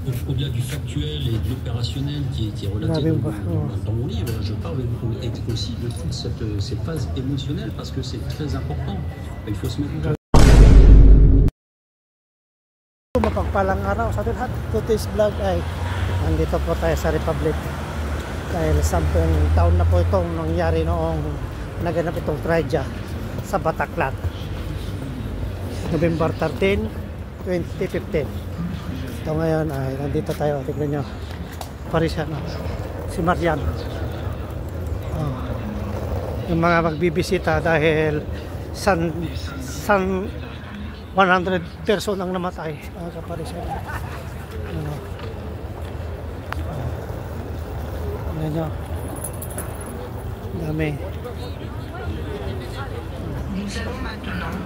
Au-delà du factuel et de l'opérationnel qui est relaté dans mon livre, je parle aussi de toute cette phase émotionnelle parce que c'est très important. Il faut se mettre... Mapagpalang araw sa atin lahat. Today's vlog ay nandito po tayo sa Republic. Dahil 10 taon na po itong nangyari noong naganap itong tragedya sa Bataclan. November 13, 2015. Ito ngayon ay nandito tayo, tignan nyo Parisian, si Marian, yung mga magbibisita dahil 100 person ang namatay sa Parisian. Tignan nyo, dami. Nous allons maintenant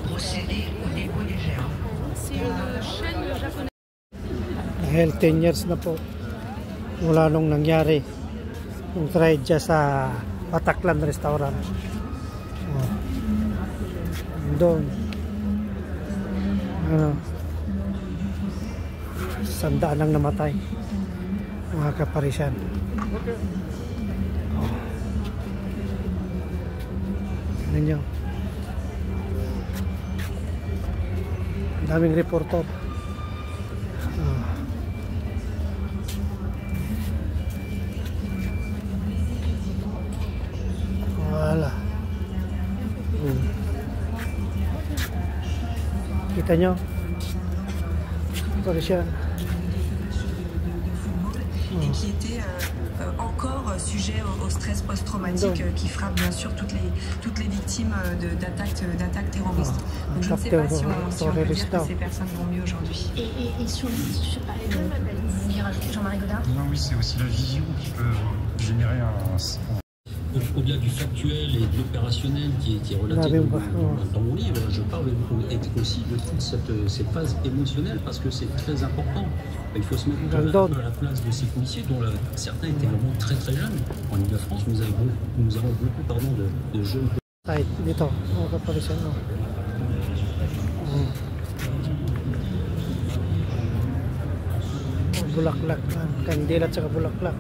procéder au dépôt des germes. C'est une chaîne japonaise. Dahil 10 years na po mula nung nangyari yung tragedya sa Bataclan Restaurant. Doon sandaan ang namatay, mga kaparisyan. Tignan nyo, ang daming reporter. Wala. Kita nyo, Parisian. Et qui était encore sujet au stress post-traumatique qui frappe bien sûr toutes les victimes d'attaques terroristes. Donc je ne sais pas si on peut dire que ces personnes vont mieux aujourd'hui. Et sur je parlais de, vous vouliez rajouter Jean-Marie Godard? Non, oui, c'est aussi la vision qui peut générer un... Au-delà du factuel et de l'opérationnel qui est relaté dans mon livre, je parle aussi de toute cette phase émotionnelle parce que c'est très important. Il faut se mettre à la place de ces policiers dont certains étaient vraiment très très jeunes. En Ile-de-France, nous avons beaucoup de jeunes. Dito, Parisian. Bulaklak, kandila at saka bulaklak.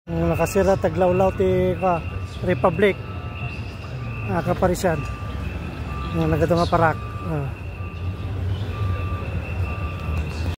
Nakasira taglawlaw ti Republic, kaparisyan, nagadong parak.